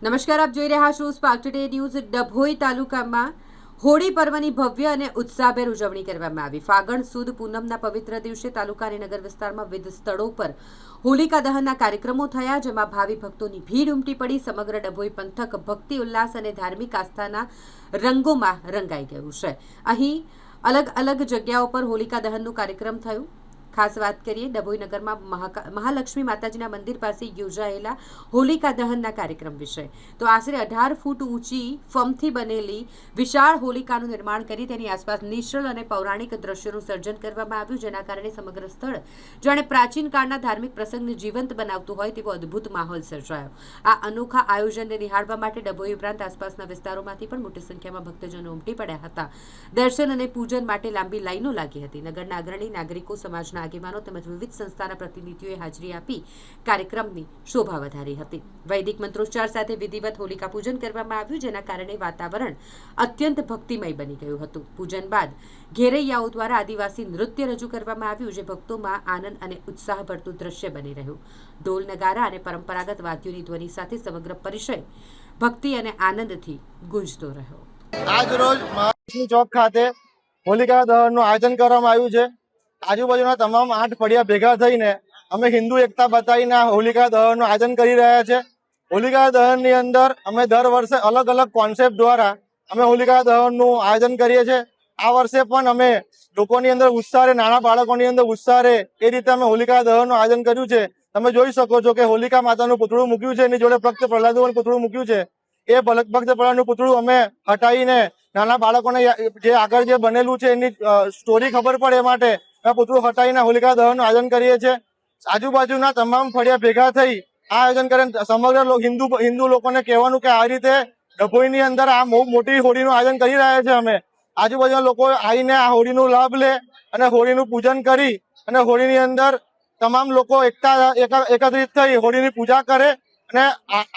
નમસ્કાર, આપ જોઈ રહ્યા છો સ્પાર્ક ટુડે ન્યૂઝ। ડભોઈ તાલુકામાં હોળી પર્વની ભવ્ય અને ઉત્સાહભેર ઉજવણી કરવામાં આવી। ફાગણ સુદ પૂનમના પવિત્ર દિવસે તાલુકા અને નગર વિસ્તારમાં વિવિધ સ્થળો પર હોલિકા દહનના કાર્યક્રમો થયા, જેમાં ભાવિ ભક્તોની ભીડ ઉમટી પડી। સમગ્ર ડભોઈ પંથક ભક્તિ ઉલ્લાસ અને ધાર્મિક આસ્થાના રંગોમાં રંગાઈ ગયું છે। અહીં અલગ અલગ જગ્યાઓ પર હોલિકા દહનનું કાર્યક્રમ થયું। ખાસ વાત કરીએ ડભોઈ નગરમાં મહાલક્ષ્મી માતાજીના મંદિર પાસે યોજાયેલા હોલિકા દહનના કાર્યક્રમ વિશે। તો આશરે 18 ફૂટ ઊંચી ફમથી બનેલી વિશાળ હોલિકાનું નિર્માણ કરી તેની આસપાસ નિશ્ચલ અને પૌરાણિક દ્રશ્યોનું સર્જન કરવામાં આવ્યું, જેના કારણે સમગ્ર સ્થળ જાણે પ્રાચીન કાળના ધાર્મિક પ્રસંગને જીવંત બનાવતું હોય તેવો અદ્ભુત માહોલ સર્જાયો। આ અનોખા આયોજનને નિહાળવા માટે ડભોઈ ઉપરાંત આસપાસના વિસ્તારોમાંથી પણ મોટી સંખ્યામાં ભક્તજનો ઉમટી પડ્યા હતા। દર્શન અને પૂજન માટે લાંબી લાઈનો લાગી હતી। નગરના અગ્રણી નાગરિકો, સમાજના આગેવાનો તેમજ વિવિધ સંસ્થાના પ્રતિનિધિઓએ હાજરી આપી કાર્યક્રમની શોભા વધારી હતી। વૈદિક મંત્રોચ્ચાર સાથે વિધિવત હોલિકા પૂજન કરવામાં આવ્યું, જેના કારણે વાતાવરણ અત્યંત ભક્તિમય બની ગયું હતું। પૂજન બાદ ઘેરૈયાઓ દ્વારા આદિવાસી નૃત્ય રજૂ કરવામાં આવ્યું, જે ભક્તોમાં આનંદ અને ઉત્સાહ ભરતું દ્રશ્ય બની રહ્યું। ઢોલ, નગારા અને પરંપરાગત વાદ્યોની ધ્વનિ સાથે સમગ્ર પરિસર ભક્તિ અને આનંદથી ગુંજતો રહ્યો। આજ રોજ મહાલક્ષ્મી ચોક ખાતે હોલિકા દહનનું આયોજન કરવામાં આવ્યું છે। આજુબાજુના તમામ 8 ફળિયા ભેગા થઈને અમે હિન્દુ એકતા બતાવીને આ હોલિકા દહનનું આયોજન કરી રહ્યા છે। હોલિકા દહનની અંદર અમે દર વર્ષે અલગ અલગ કોન્સેપ્ટ દ્વારા અમે હોલિકા દહનનું આયોજન કરીએ છીએ। આ વર્ષે પણ અમે લોકોની અંદર ઉત્સાહ રહે, નાના બાળકોની અંદર ઉત્સાહ રહે એ રીતે અમે હોલિકા દહનનું આયોજન કર્યું છે। તમે જોઈ શકો છો કે હોલિકા માતાનું પૂતળું મૂક્યું છે, એની જોડે ભક્ત પ્રહલાદનું પૂતળું મૂક્યું છે। એ ભક્ત પ્રહલાદનું પૂતળું અમે હટાવીને નાના બાળકોને જે આગળ જે બનેલું છે એની સ્ટોરી ખબર પડે એ માટે પૂતળું હટાવીને હોલિકા દહનનું આયોજન કરીએ છીએ। આજુબાજુના તમામ ફળિયા ભેગા થઈ આ આયોજન કરીને સમગ્ર હિન્દુ લોકોને કહેવાનું કે આ રીતે ડભોઈની અંદર આ બહુ મોટી હોળીનું આયોજન કરી રહ્યા છે। અમે આજુબાજુના લોકો આવીને આ હોળીનો લાભ લે અને હોળીનું પૂજન કરી અને હોળીની અંદર તમામ લોકો એકત્રિત થઈ હોળીની પૂજા કરે અને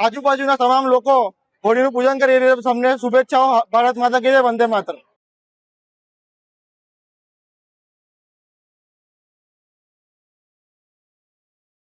આજુબાજુના તમામ લોકો હોળીનું પૂજન કરે। એ રીતે તમને શુભેચ્છાઓ। ભારત માતા કી જય, વંદે માતરમ।